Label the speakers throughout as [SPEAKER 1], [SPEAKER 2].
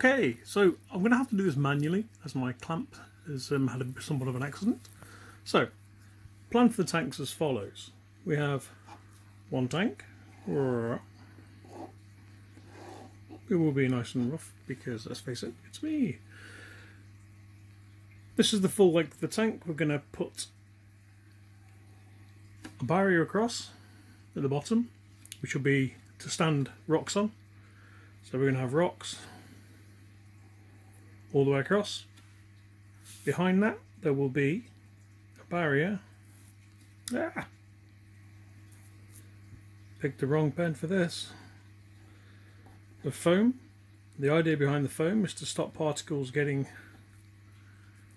[SPEAKER 1] Okay, so I'm going to have to do this manually as my clamp has had somewhat of an accident. So, plan for the tanks as follows. We have one tank. It will be nice and rough because, let's face it, it's me. This is the full length of the tank. We're going to put a barrier across at the bottom, which will be to stand rocks on. So we're going to have rocks all the way across. Behind that there will be a barrier. Picked the wrong pen for this. The foam. The idea behind the foam is to stop particles getting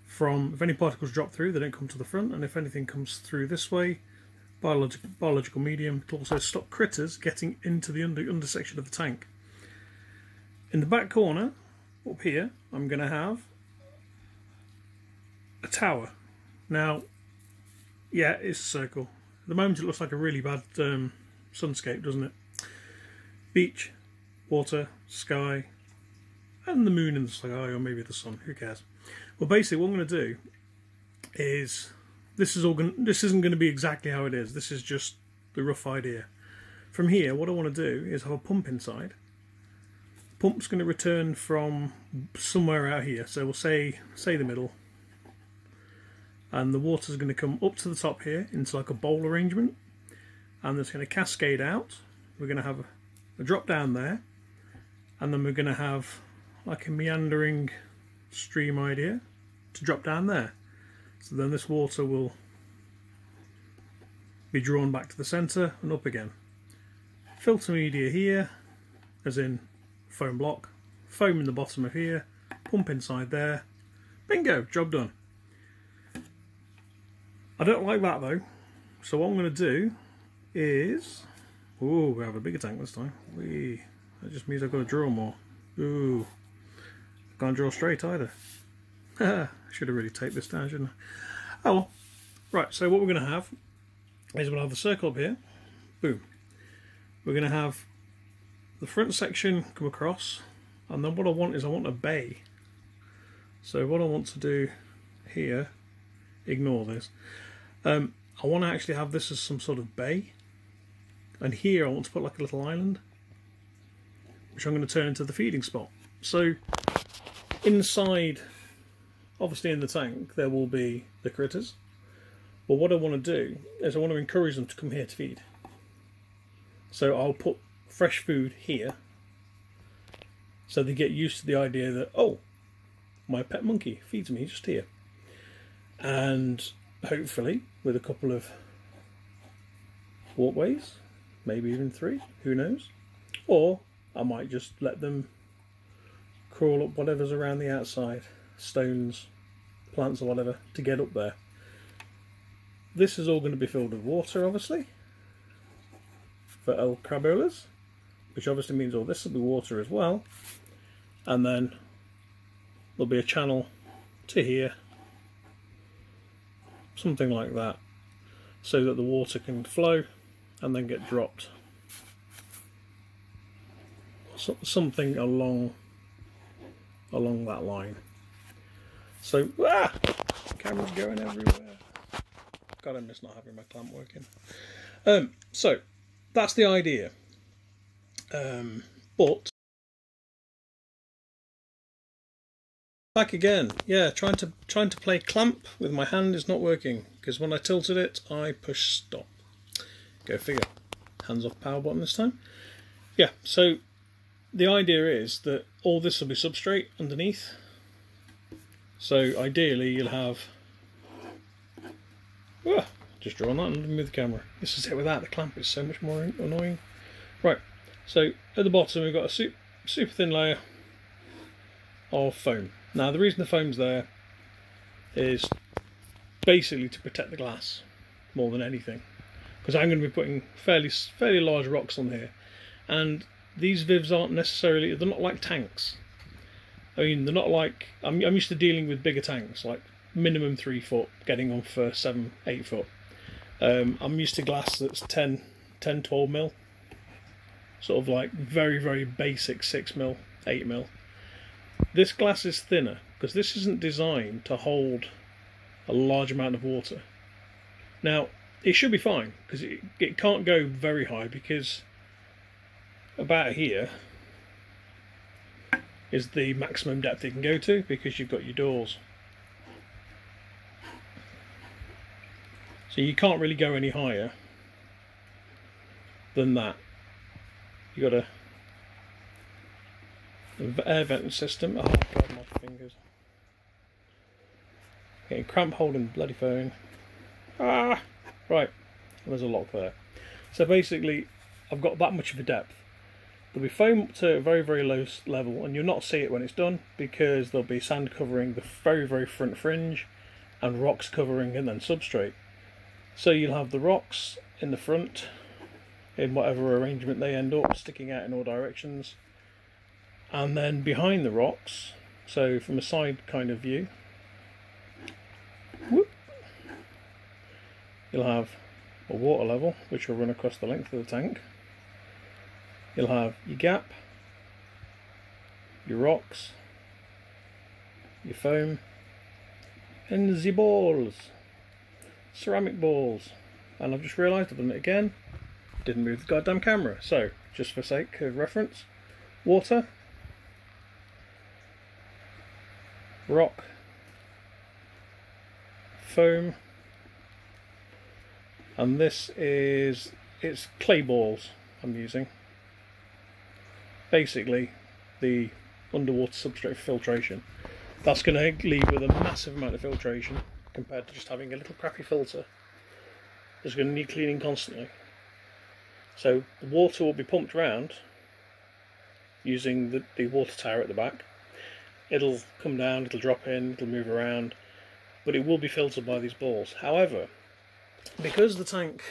[SPEAKER 1] from, if any particles drop through, they don't come to the front, and if anything comes through this way, biological medium, it will also stop critters getting into the under section of the tank. In the back corner, up here, I'm going to have a tower. Now, yeah, it's a circle. At the moment it looks like a really bad sunscape, doesn't it? Beach, water, sky, and the moon in the sky, or maybe the sun, who cares? Well, basically what I'm going to do is, this isn't going to be exactly how it is, this is just the rough idea. From here, what I want to do is have a pump inside. Pump's going to return from somewhere out here, so we'll say the middle, and the water's going to come up to the top here into like a bowl arrangement, and it's going to cascade out. We're going to have a drop down there, and then we're going to have like a meandering stream idea to drop down there. So then this water will be drawn back to the centre and up again. Filter media here, as in foam block, foam in the bottom of here, pump inside there, bingo, job done. I don't like that though, so what I'm going to do is, ooh, we have a bigger tank this time. That just means I've got to draw more. Ooh, can't draw straight either. I should have really taped this down, shouldn't I? Oh well. Right, so what we're going to have is we'll have the circle up here, boom. We're going to have the front section come across, and then what I want is I want a bay. So what I want to do here, ignore this, I want to actually have this as some sort of bay, and here I want to put like a little island, which I'm going to turn into the feeding spot. So inside, obviously in the tank, there will be the critters, but what I want to do is I want to encourage them to come here to feed. So I'll put fresh food here, so they get used to the idea that, oh, my pet monkey feeds me just here. And hopefully with a couple of walkways, maybe even 3, who knows, or I might just let them crawl up whatever's around the outside, stones, plants or whatever, to get up there. This is all going to be filled with water, obviously, for El Crabbolas, which obviously means all this will be water as well, and then there'll be a channel to here, something like that, so that the water can flow and then get dropped. Something along that line. So, camera's going everywhere. God, I miss not having my clamp working. So that's the idea. But back again, yeah, trying to play clamp with my hand is not working, because when I tilted it, I push stop. Go figure. Hands off power button this time. Yeah, so the idea is that all this will be substrate underneath. So ideally you'll have, just draw on that and move the camera. This is it without the clamp, it's so much more annoying. Right, so at the bottom we've got a super thin layer of foam. Now the reason the foam's there is basically to protect the glass more than anything, because I'm going to be putting fairly large rocks on here, and these Vivs aren't necessarily, they're not like tanks. I mean, they're not like, I'm used to dealing with bigger tanks, like minimum 3 foot, getting on for 7, 8 foot. I'm used to glass that's 10, 12 mil, sort of like very basic 6 mil, 8 mil. This glass is thinner because this isn't designed to hold a large amount of water. Now, it should be fine because it can't go very high, because about here is the maximum depth it can go to, because you've got your doors. So you can't really go any higher than that. You've got an air venting system. Oh god, my fingers. Getting cramp holding the bloody phone. Ah! Right, there's a lock there. So basically, I've got that much of a depth. There'll be foam to a very, very low level, and you'll not see it when it's done, because there'll be sand covering the very, very front fringe, and rocks covering, and then substrate. So you'll have the rocks in the front, in whatever arrangement they end up, sticking out in all directions. And then behind the rocks, so from a side kind of view, whoop, you'll have a water level which will run across the length of the tank. You'll have your gap, your rocks, your foam, and the balls, ceramic balls. And I've just realised I've done it again, didn't move the goddamn camera. So, just for sake of reference, water, rock, foam, and this is, it's clay balls I'm using. Basically the underwater substrate filtration. That's going to leave with a massive amount of filtration compared to just having a little crappy filter that's going to need cleaning constantly. So the water will be pumped around using the water tower at the back. It'll come down, it'll drop in, it'll move around, but it will be filtered by these balls. However, because the tank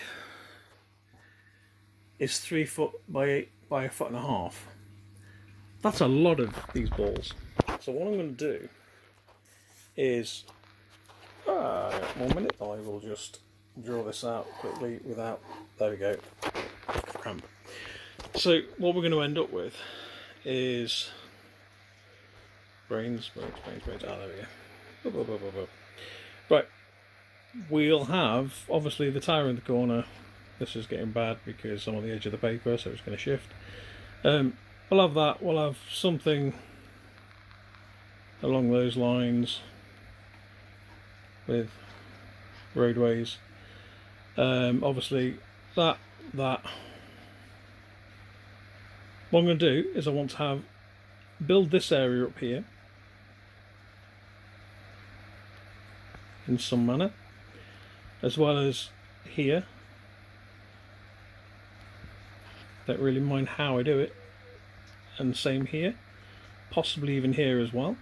[SPEAKER 1] is 3 foot by 1.5 foot, that's a lot of these balls. So what I'm going to do is, 1 minute, I will just draw this out quickly without, there we go, cramp. So what we're going to end up with is brains, there we go. Right, we'll have obviously the tower in the corner. This is getting bad because I'm on the edge of the paper, so it's going to shift. We'll have that, we'll have something along those lines with roadways. Obviously that. What I'm going to do is I want to build this area up here in some manner, as well as here. Don't really mind how I do it, and same here, possibly even here as well.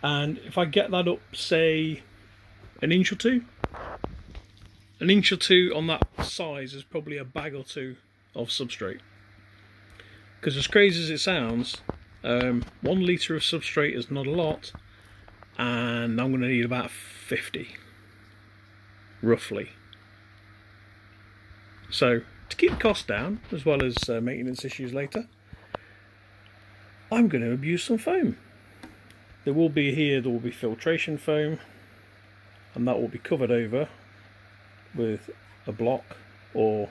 [SPEAKER 1] And if I get that up, say an inch or two on that size is probably a bag or two of substrate. Because as crazy as it sounds, 1 litre of substrate is not a lot, and I'm going to need about 50, roughly. So to keep the cost down, as well as maintenance issues later, I'm going to abuse some foam. There will be filtration foam, and that will be covered over with a block, or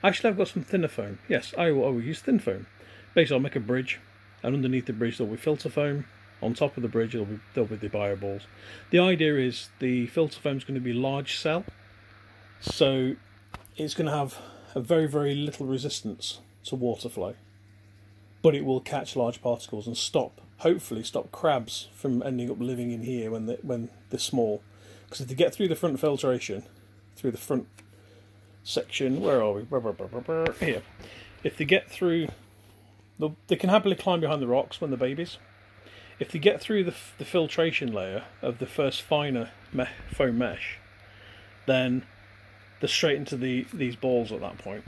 [SPEAKER 1] actually I've got some thinner foam. Yes, I will use thin foam. Basically I'll make a bridge, and underneath the bridge there'll be filter foam. On top of the bridge there'll be the bio balls. The idea is the filter foam is going to be large cell, so it's going to have a very, very little resistance to water flow, but it will catch large particles and hopefully stop crabs from ending up living in here when they're small. Because if they get through the front filtration, through the front section, where are we? Here. If they get through, they can happily climb behind the rocks when they're babies. If they get through the filtration layer of the first finer foam mesh, then they're straight into these balls at that point.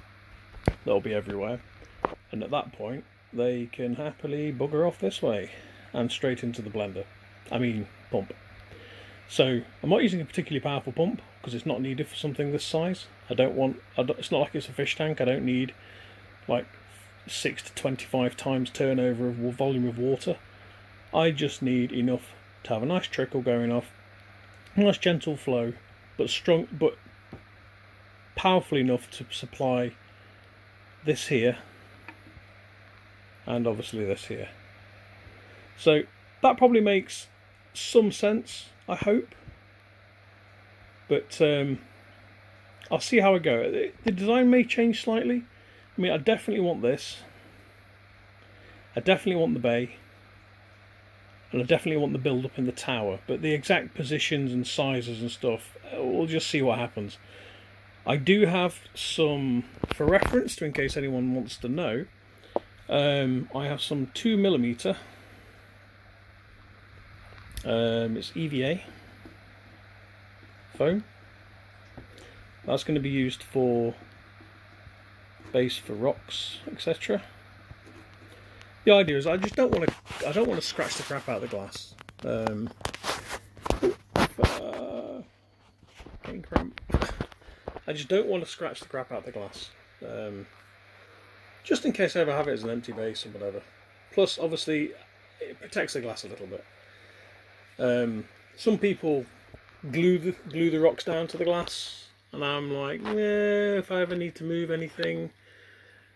[SPEAKER 1] They'll be everywhere. And at that point, they can happily bugger off this way and straight into the blender. I mean, pump. So I'm not using a particularly powerful pump because it's not needed for something this size. It's not like it's a fish tank. I don't need like 6 to 25 times turnover of volume of water. I just need enough to have a nice trickle going off, a nice gentle flow, but strong, but powerful enough to supply this here, and obviously this here. So that probably makes some sense, I hope. But I'll see how I go. The design may change slightly. I mean, I definitely want this. I definitely want the bay. And I definitely want the build up in the tower. But the exact positions and sizes and stuff, we'll just see what happens. I do have some, for reference, in case anyone wants to know, I have some 2mm. It's EVA foam. That's going to be used for base for rocks, etc. The idea is I just don't want to scratch the crap out of the glass. Getting cramp. I just don't want to scratch the crap out of the glass. Just in case I ever have it as an empty base or whatever. Plus, obviously, it protects the glass a little bit. Some people glue the rocks down to the glass, and I'm like, yeah, if I ever need to move anything,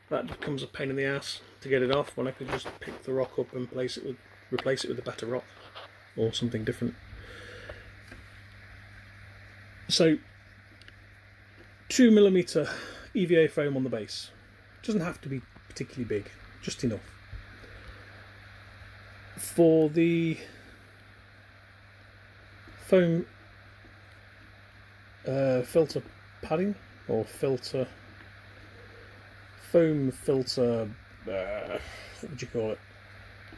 [SPEAKER 1] that becomes a pain in the ass to get it off, when I could just pick the rock up and replace it with a better rock or something different. So 2mm EVA foam on the base. Doesn't have to be particularly big, just enough. For the foam filter padding, or foam filter, what would you call it?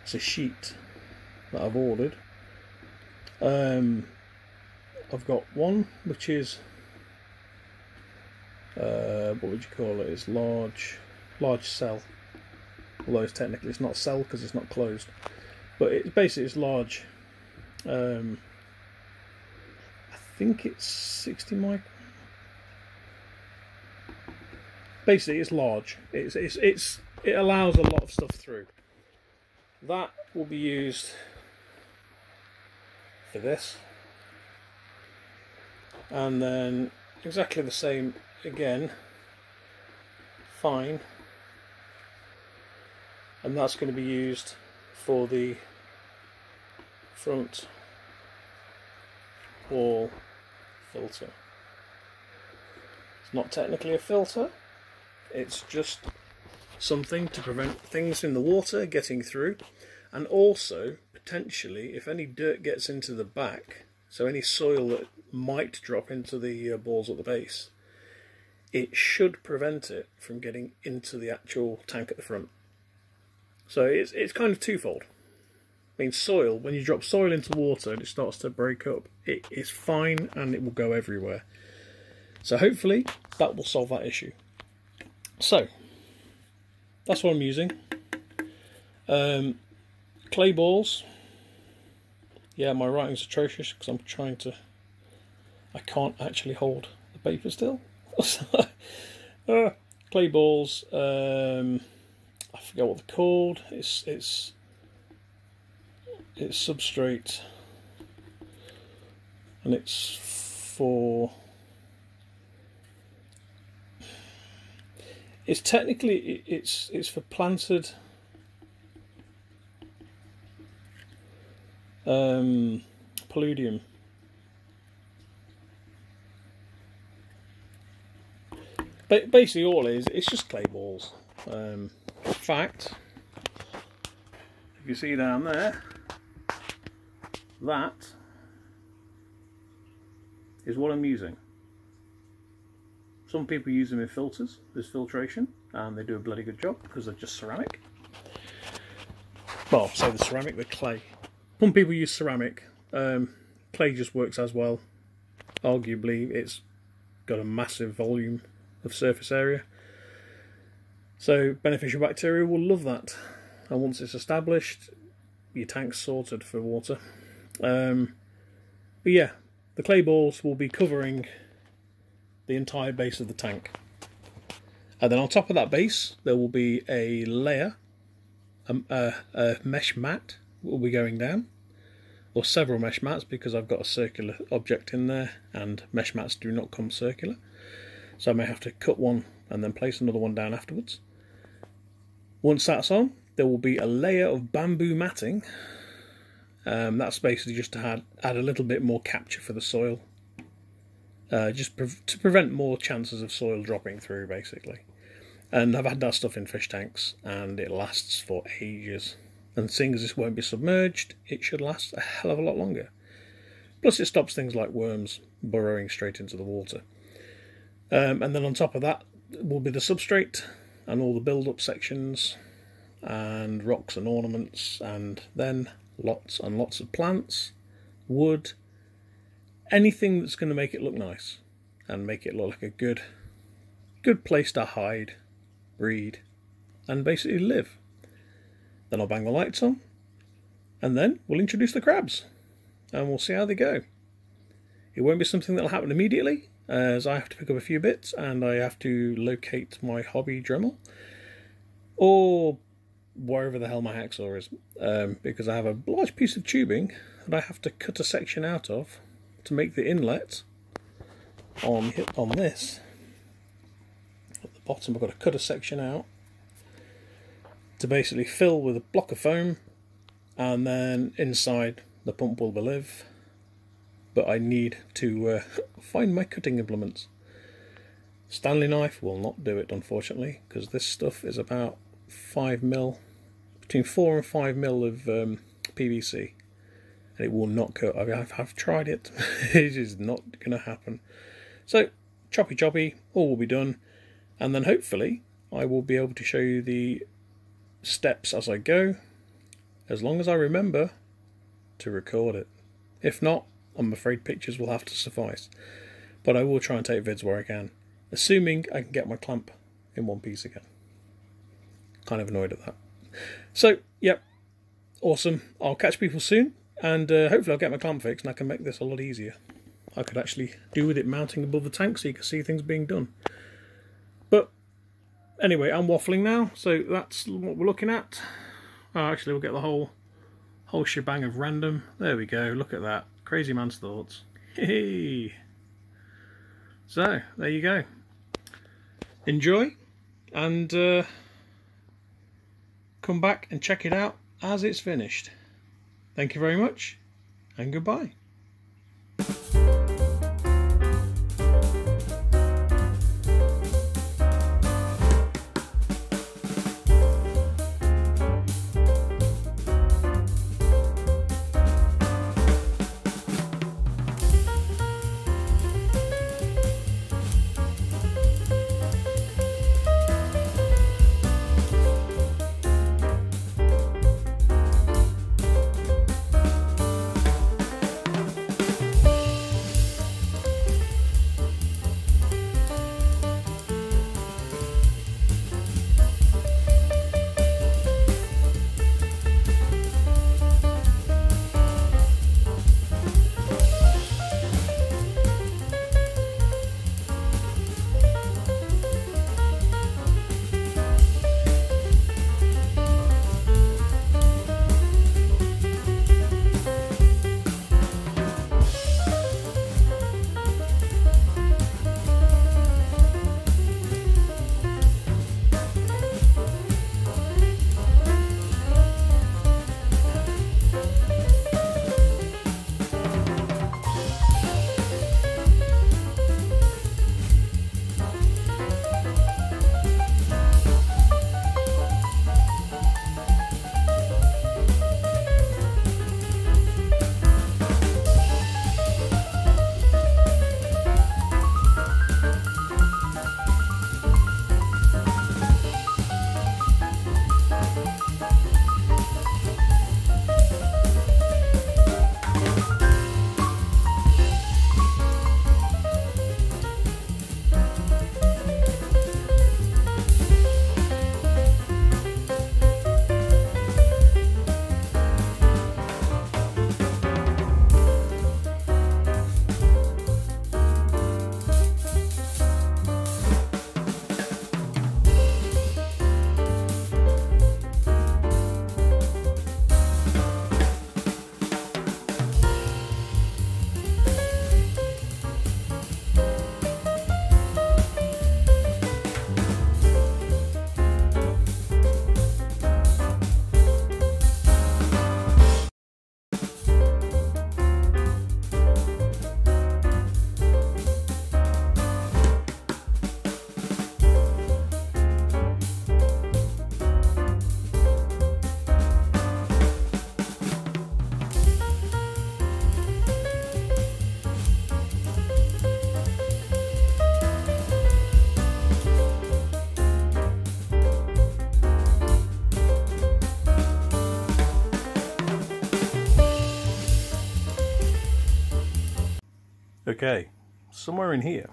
[SPEAKER 1] It's a sheet that I've ordered. I've got one which is what would you call it? It's large cell. Although it's not cell because it's not closed, but it's large. I think it's 60 micron. Basically, it's large. It allows a lot of stuff through. That will be used for this, and then exactly the same again. Fine, and that's going to be used for the front wall filter. It's not technically a filter, it's just something to prevent things in the water getting through, and also potentially if any dirt gets into the back, so any soil that might drop into the balls at the base, it should prevent it from getting into the actual tank at the front. So it's kind of twofold. I mean, soil, when you drop soil into water and it starts to break up, it is fine and it will go everywhere. So hopefully that will solve that issue. So that's what I'm using. Clay balls. Yeah, my writing's atrocious because I can't actually hold the paper still. Clay balls. I forget what they're called. It's substrate, and it's for. It's technically it's for planted paludium. But basically, all it is, it's just clay balls. In fact, if you see down there, that is what I'm using. Some people use them in filters, there's filtration, and they do a bloody good job because they're just ceramic. Well, say the ceramic, the clay. Some people use ceramic. Clay just works as well. Arguably, it's got a massive volume of surface area. So beneficial bacteria will love that. And once it's established, your tank's sorted for water. But yeah, the clay balls will be covering the entire base of the tank. And then on top of that base, there will be a layer, a mesh mat will be going down, or several mesh mats, because I've got a circular object in there, and mesh mats do not come circular. So I may have to cut one and then place another one down afterwards. Once that's on, there will be a layer of bamboo matting. That's basically just to add a little bit more capture for the soil. Just to prevent more chances of soil dropping through, basically. And I've had that stuff in fish tanks, and it lasts for ages. And seeing as this won't be submerged, it should last a hell of a lot longer. Plus it stops things like worms burrowing straight into the water. And then on top of that will be the substrate, and all the build-up sections, and rocks and ornaments, and then lots and lots of plants, wood, anything that's going to make it look nice and make it look like a good place to hide, breed, and basically live. Then I'll bang the lights on, and then we'll introduce the crabs, and we'll see how they go. It won't be something that'll happen immediately, as I have to pick up a few bits, and I have to locate my hobby Dremel, or wherever the hell my hacksaw is, because I have a large piece of tubing that I have to cut a section out of to make the inlet on this. At the bottom I've got to cut a section out to basically fill with a block of foam, and then inside the pump will live. But I need to find my cutting implements. Stanley knife will not do it, unfortunately, because this stuff is about 5mm, between 4 and 5mm of PVC, and it will not cut. I've tried it. It is not going to happen. So choppy, all will be done, and then hopefully I will be able to show you the steps as I go, as long as I remember to record it. If not, I'm afraid pictures will have to suffice, but I will try and take vids where I can, assuming I can get my clamp in one piece again. Kind of annoyed at that. So, yep, awesome. I'll catch people soon, and hopefully I'll get my clamp fixed and I can make this a lot easier. I could actually do with it mounting above the tank so you can see things being done. But anyway, I'm waffling now, so that's what we're looking at. Actually, we'll get the whole shebang of random. There we go, look at that. Crazy man's thoughts. Hey. So, there you go. Enjoy, and come back and check it out as it's finished. Thank you very much, and goodbye. Okay, somewhere in here,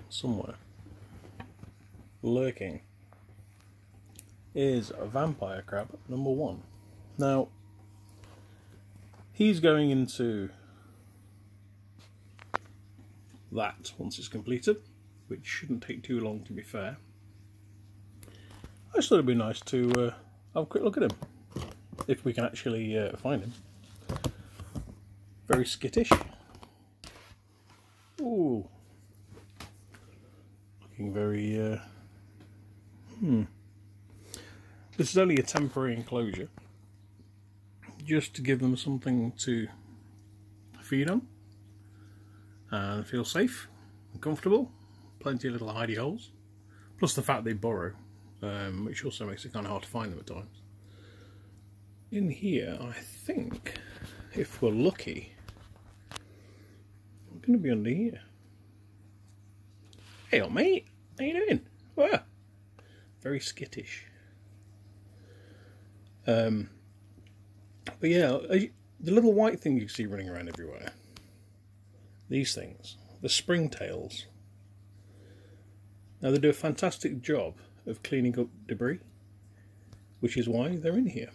[SPEAKER 1] somewhere, lurking, is a vampire crab number 1. Now, he's going into that once it's completed, which shouldn't take too long, to be fair. I just thought it'd be nice to have a quick look at him, if we can actually find him. Very skittish. Ooh. Looking very... This is only a temporary enclosure, just to give them something to feed on and feel safe and comfortable. Plenty of little hidey holes, plus the fact they burrow, which also makes it kind of hard to find them at times. In here, I think, if we're lucky, we're going to be under here. Hey, old mate, how you doing? Well, very skittish. But yeah, the little white thing you see running around everywhere, these things, the springtails. Now they do a fantastic job of cleaning up debris, which is why they're in here.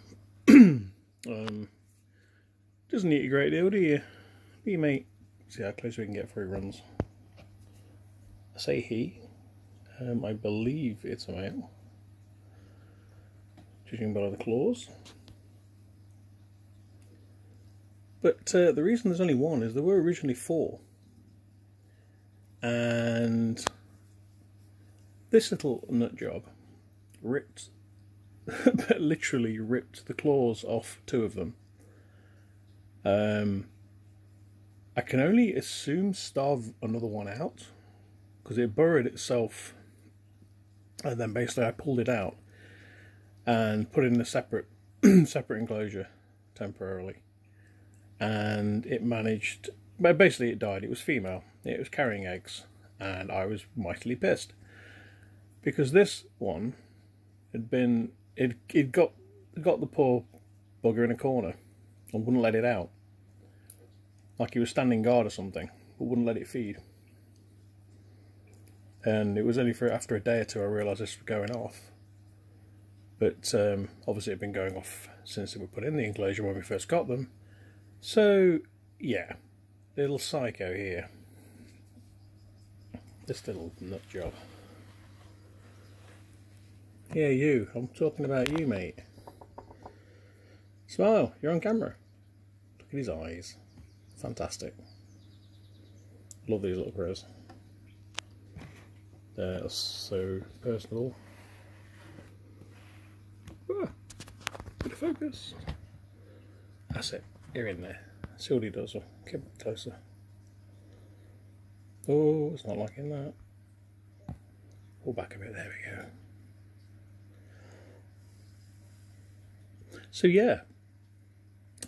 [SPEAKER 1] Doesn't eat a great deal, do you? Do you, mate? See how close we can get before he runs. I say he. I believe it's a male, judging by the claws. But the reason there's only one is there were originally 4. And this little nut job ripped, literally ripped the claws off 2 of them. I can only assume starve another one out, because it burrowed itself, and then basically I pulled it out and put it in a separate enclosure temporarily, and it managed, but basically it died. It was female, it was carrying eggs, and I was mightily pissed because this one had been, it got the poor bugger in a corner and wouldn't let it out, like he was standing guard or something, but wouldn't let it feed. And it was only after a day or 2 I realised this was going off. But obviously it had been going off since they were put in the enclosure when we first got them. So yeah, little psycho here. This little nut job. Yeah, you. I'm talking about you, mate. Smile, you're on camera. Look at his eyes. Fantastic. Love these little critters. They're so personable. Ah, bit of focus. That's it. You're in there. See what he does. We'll get a bit closer. Oh, it's not liking that. Pull back a bit. There we go. So yeah,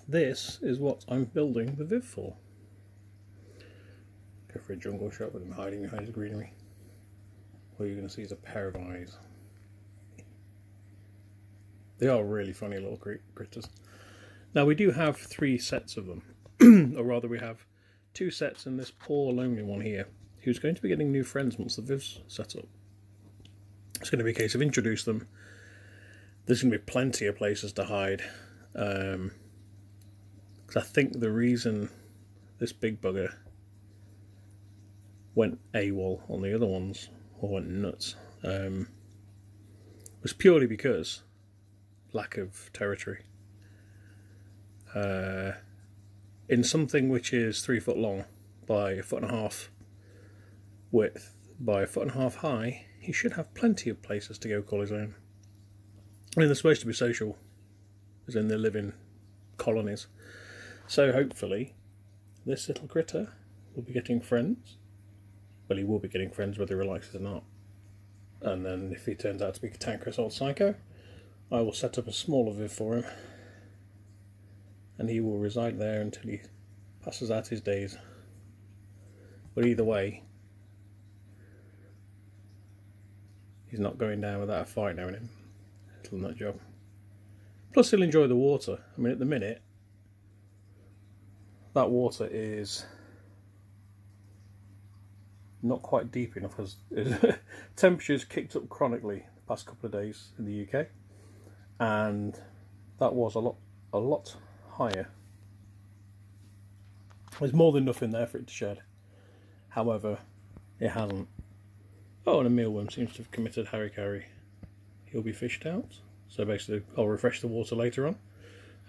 [SPEAKER 1] this is what I'm building the Viv for. Go for a jungle shot with him hiding behind his greenery. All you're going to see is a pair of eyes. They are really funny little critters. Now we do have 3 sets of them, or rather we have 2 sets and this poor lonely one here, who's going to be getting new friends once the Viv's set up. It's going to be a case of introduce them. There's going to be plenty of places to hide, because I think the reason this big bugger went AWOL on the other ones, or went nuts, was purely because lack of territory. In something which is 3 foot long by 1.5 foot width by 1.5 foot high, he should have plenty of places to go call his own. I mean, they're supposed to be social, as in they live in colonies. So hopefully this little critter will be getting friends. Well, he will be getting friends whether he likes it or not. And then if he turns out to be a cantankerous old psycho, I will set up a smaller Viv for him, and he will reside there until he passes out his days. But either way, he's not going down without a fight knowing him. Little nut job. Plus he'll enjoy the water. I mean, at the minute, that water is not quite deep enough, as temperatures kicked up chronically the past couple of days in the UK, and that was a lot higher. There's more than enough in there for it to shed. However, it hasn't. Oh, and a mealworm seems to have committed harikari. He'll be fished out. So basically, I'll refresh the water later on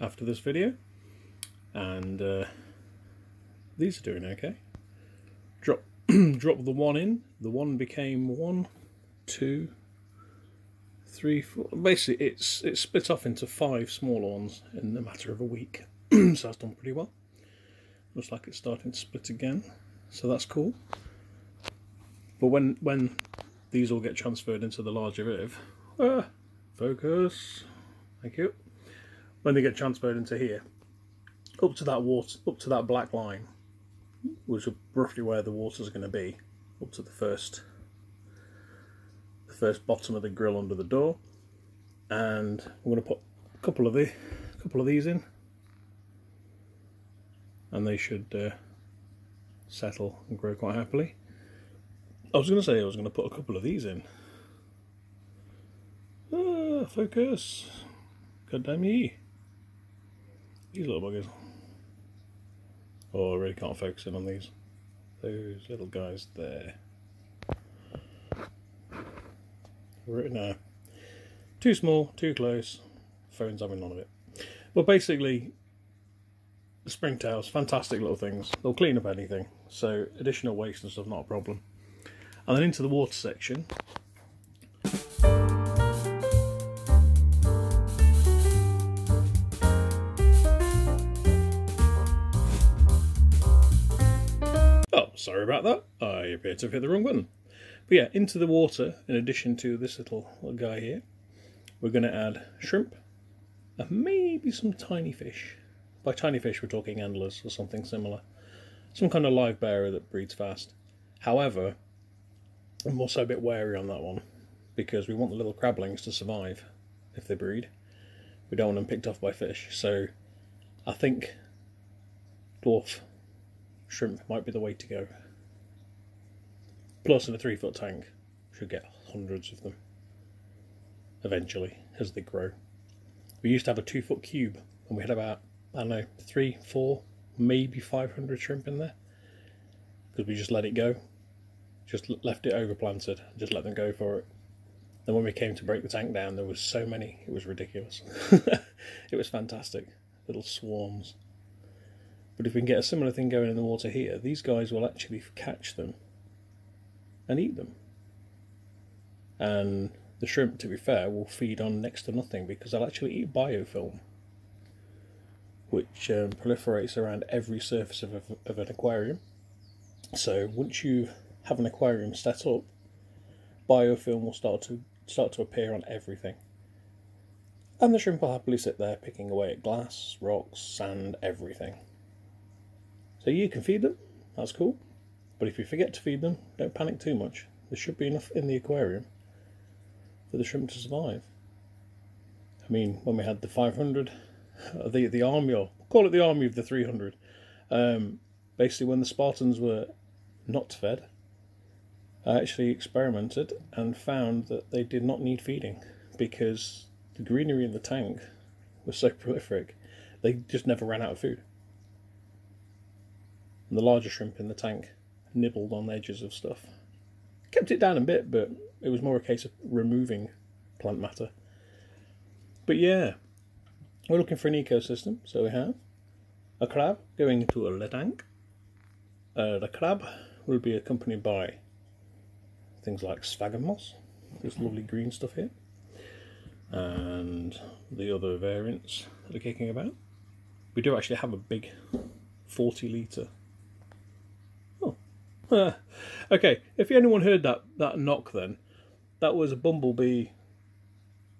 [SPEAKER 1] after this video, and these are doing okay. Drop the one in. The one became 1, 2, 3, 4. Basically, it's split off into 5 smaller ones in the matter of a week. So that's done pretty well. Looks like it's starting to split again, so that's cool. But when these all get transferred into the larger Viv, focus, thank you. When they get transferred into here, up to that black line, which is roughly where the water's going to be, up to the first bottom of the grill under the door, and I'm going to put a couple of these in, and they should settle and grow quite happily. I was going to say I was going to put a couple of these in. Focus. God damn ye. These little buggers. Oh, I really can't focus in on these. Those little guys there. Right now. Too small, too close. Phone's having none of it. But basically, the springtails, fantastic little things. They'll clean up anything. So additional waste and stuff, not a problem. And then into the water section. Oh, sorry about that. I appear to have hit the wrong button. But yeah, into the water, in addition to this little guy here, we're going to add shrimp and maybe some tiny fish. By tiny fish, we're talking endlers or something similar. Some kind of live bearer that breeds fast. However, I'm also a bit wary on that one, because we want the little crablings to survive if they breed. We don't want them picked off by fish, so I think dwarf shrimp might be the way to go. Plus, in a 3-foot tank, should get hundreds of them eventually as they grow. We used to have a 2-foot cube, and we had about, I don't know, 3, 4, maybe 500 shrimp in there, because we just let it go. Just left it overplanted, just let them go for it. Then when we came to break the tank down, there was so many, it was ridiculous. It was fantastic, little swarms. But if we can get a similar thing going in the water here, these guys will actually catch them and eat them. And the shrimp, to be fair, will feed on next to nothing, because they'll actually eat biofilm, which proliferates around every surface of an aquarium. So once you have an aquarium set up, biofilm will start to appear on everything, and the shrimp will happily sit there picking away at glass, rocks, sand, everything. So you can feed them, that's cool, but if you forget to feed them, don't panic too much. There should be enough in the aquarium for the shrimp to survive. I mean, when we had the 500, the army, or call it the army of the 300, basically when the Spartans were not fed, I actually experimented and found that they did not need feeding, because the greenery in the tank was so prolific, they just never ran out of food. And the larger shrimp in the tank nibbled on the edges of stuff. Kept it down a bit, but it was more a case of removing plant matter. But yeah, we're looking for an ecosystem, so we have a crab going into a tank. The crab will be accompanied by things like sphagnum, this lovely green stuff here, and the other variants that are kicking about. We do actually have a big 40 litre. Oh, okay. If anyone heard that knock, then that was a bumblebee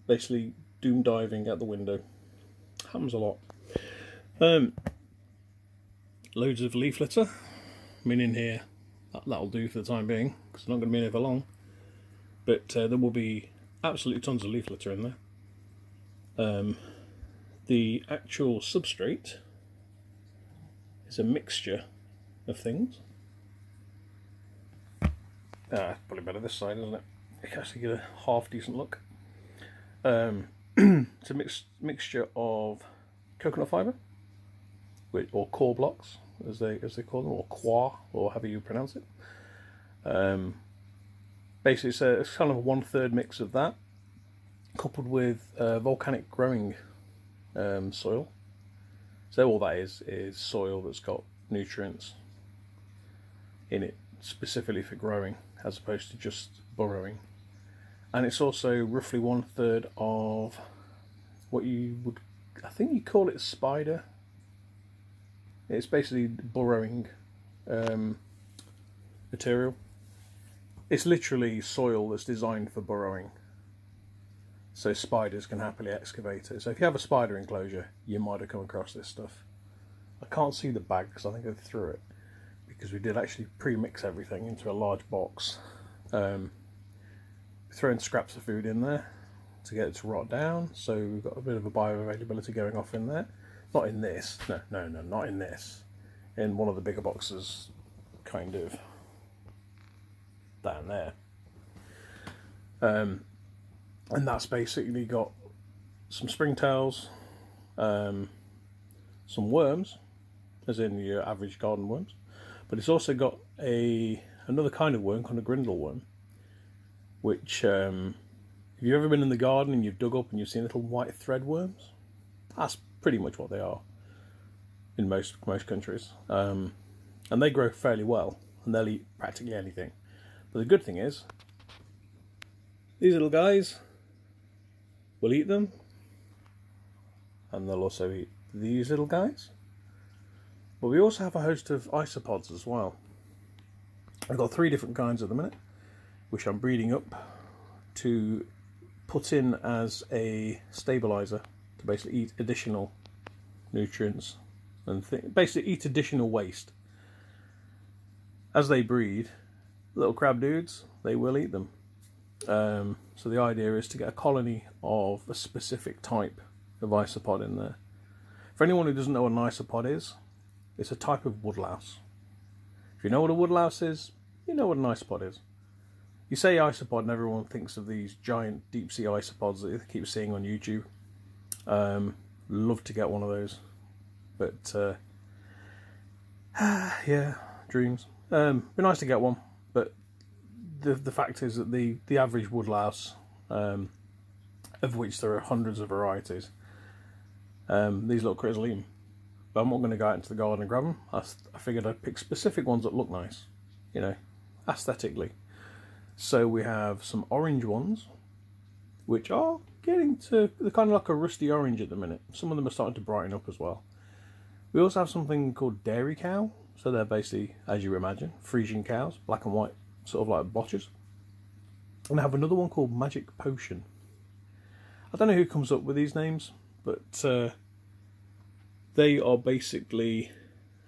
[SPEAKER 1] basically doom diving out the window. Happens a lot. Loads of leaf litter. I mean, in here, that'll do for the time being, because it's not going to be in here for long. But there will be absolutely tons of leaf litter in there. The actual substrate is a mixture of things. Probably better this side, isn't it? You can actually get a half decent look. It's a mixture of coconut fibre, or core blocks, as they call them, or coir, or however you pronounce it. Basically, it's kind of a 1/3 mix of that, coupled with volcanic growing soil. So all that is soil that's got nutrients in it specifically for growing, as opposed to just burrowing. And it's also roughly 1/3 of what you would, I think you call it spider. It's basically burrowing material. It's literally soil that's designed for burrowing, so spiders can happily excavate it. So if you have a spider enclosure, you might have come across this stuff. I can't see the bag because I think I threw it, because we did actually pre-mix everything into a large box. Throwing scraps of food in there to get it to rot down, so we've got a bit of a bioavailability going off in there. Not in this, no, not in this. In one of the bigger boxes, kind of down there. And that's basically got some springtails, some worms, as in your average garden worms, but it's also got another kind of worm called a grindle worm, which if you've ever been in the garden and you've dug up and you've seen little white thread worms, that's pretty much what they are in most countries. And they grow fairly well, and they'll eat practically anything. But the good thing is, these little guys will eat them, and they'll also eat these little guys. But we also have a host of isopods as well. I've got 3 different kinds at the minute, which I'm breeding up to put in as a stabilizer to basically eat additional nutrients and basically eat additional waste. As they breed, little crab dudes, they will eat them. So the idea is to get a colony of a specific type of isopod in there. For anyone who doesn't know what an isopod is, it's a type of woodlouse. If you know what a woodlouse is, you know what an isopod is. You say isopod and everyone thinks of these giant deep sea isopods that you keep seeing on YouTube. Love to get one of those, but yeah, dreams. Be nice to get one, but the fact is that the average woodlouse, of which there are hundreds of varieties, these little critters will eat them. But I'm not going to go out into the garden and grab them. I figured I'd pick specific ones that look nice, you know, aesthetically. So we have some orange ones, which are getting to, they're kind of like a rusty orange at the minute. Some of them are starting to brighten up as well. We also have something called dairy cow. So they're basically, as you imagine, Frisian cows, black and white, sort of like botchers. And I have another one called Magic Potion. I don't know who comes up with these names, but they are basically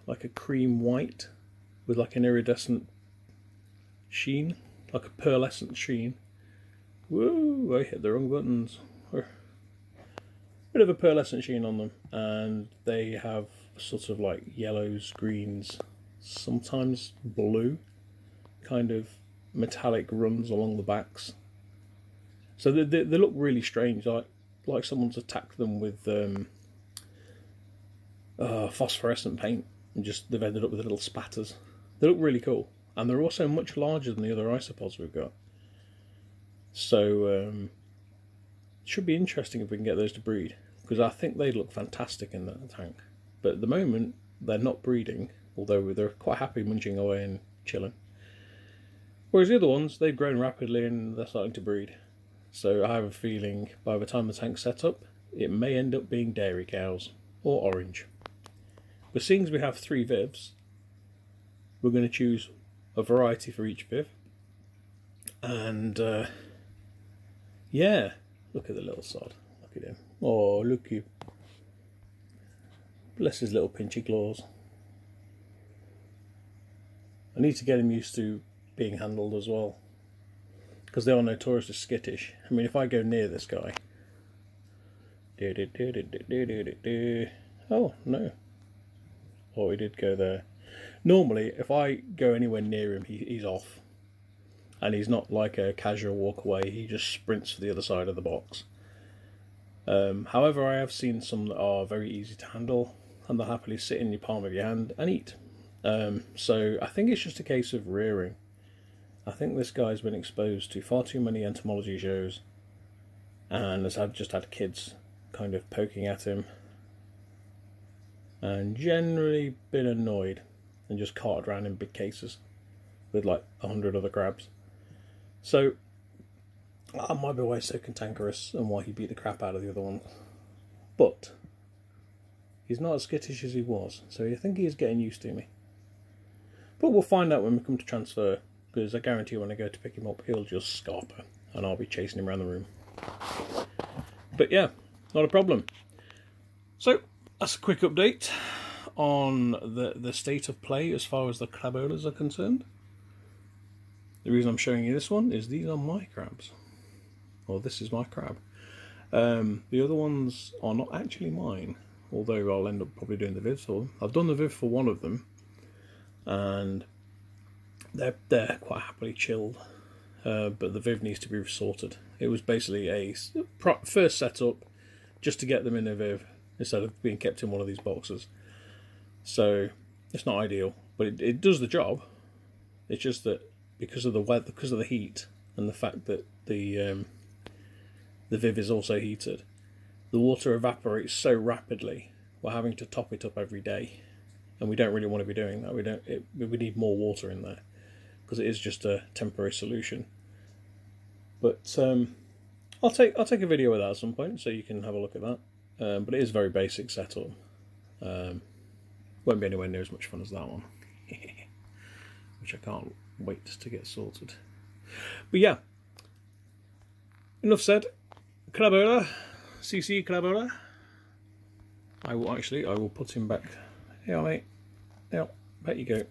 [SPEAKER 1] like a cream white with like an iridescent sheen, like a pearlescent sheen. Whoa, I hit the wrong buttons. Bit of a pearlescent sheen on them, and they have sort of like yellows, greens, sometimes blue, kind of metallic runs along the backs. So they look really strange, like someone's attacked them with phosphorescent paint, and just they've ended up with little spatters. They look really cool, and they're also much larger than the other isopods we've got. So it should be interesting if we can get those to breed, because I think they'd look fantastic in that tank. But at the moment they're not breeding, although they're quite happy munching away and chilling. Whereas the other ones, they've grown rapidly and they're starting to breed. So I have a feeling by the time the tank's set up, it may end up being dairy cows or orange. But seeing as we have 3 vivs, we're going to choose a variety for each viv. And yeah, look at the little sod. Look at him. Oh, look you. Bless his little pinchy claws. I need to get him used to being handled as well, because they are notoriously skittish. I mean, if I go near this guy... Oh, no. or he did go there. Normally, if I go anywhere near him, he's off. And he's not like a casual walk away, he just sprints for the other side of the box. However, I have seen some that are very easy to handle, and they'll happily sit in your palm of your hand and eat. So I think it's just a case of rearing. I think this guy's been exposed to far too many entomology shows, and has just had kids kind of poking at him, and generally been annoyed and just carted around in big cases with like 100 other crabs. So that might be why he's so cantankerous and why he beat the crap out of the other one. But he's not as skittish as he was, so I think he is getting used to me. But we'll find out when we come to transfer, because I guarantee when I go to pick him up, he'll just scarper, and I'll be chasing him around the room. But yeah, not a problem. So that's a quick update on the state of play as far as the crabbolas are concerned. The reason I'm showing you this one is these are my crabs. Well, this is my crab. The other ones are not actually mine, although I'll end up probably doing the viv for them. I've done the viv for one of them, and they're quite happily chilled, but the viv needs to be sorted. It was basically a first setup just to get them in a viv instead of being kept in one of these boxes. So it's not ideal, but it does the job. It's just that because of the weather, because of the heat, and the fact that the viv is also heated, the water evaporates so rapidly. We're having to top it up every day, and we don't really want to be doing that. We need more water in there because it is just a temporary solution. But I'll take a video of that at some point so you can have a look at that. But it is very basic setup. Won't be anywhere near as much fun as that one, which I can't wait to get sorted. But yeah, enough said. Crabbola, CC Crabbola. I will put him back. Yeah, mate. Yeah, back you go.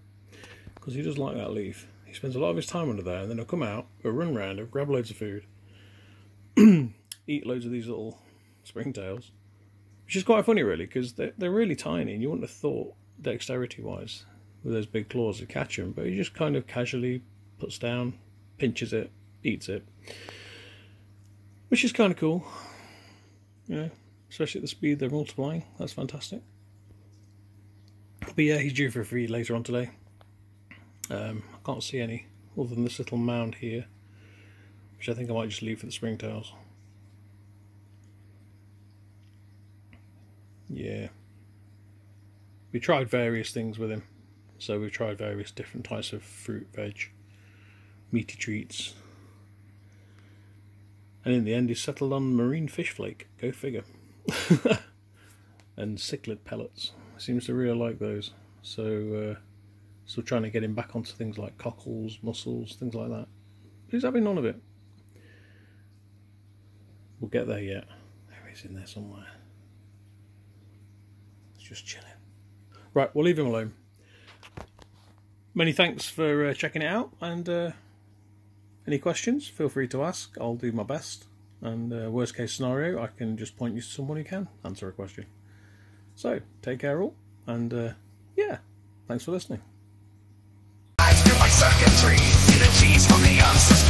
[SPEAKER 1] Because he does like that leaf. He spends a lot of his time under there, and then he'll come out, he'll run around, he'll grab loads of food, eat loads of these little springtails, which is quite funny, really, because they're really tiny, and you wouldn't have thought, dexterity-wise, with those big claws to catch them, but he just kind of casually puts down, pinches it, eats it, which is kind of cool, you know, especially at the speed they're multiplying. That's fantastic. But yeah, he's due for a feed later on today. I can't see any other than this little mound here, which I think I might just leave for the springtails. Yeah. We tried various things with him. So we've tried various different types of fruit, veg, meaty treats. And in the end, he settled on marine fish flake. Go figure. And cichlid pellets. Seems to really like those. So, still trying to get him back onto things like cockles, mussels, things like that. But he's having none of it. We'll get there yet. There he is in there somewhere. He's just chilling. Right, we'll leave him alone. Many thanks for checking it out, and any questions, feel free to ask. I'll do my best, and worst case scenario, I can just point you to someone who can answer a question. So, take care all, and yeah, thanks for listening.
[SPEAKER 2] I through my circuitry, see the cheese from the unsubstrate.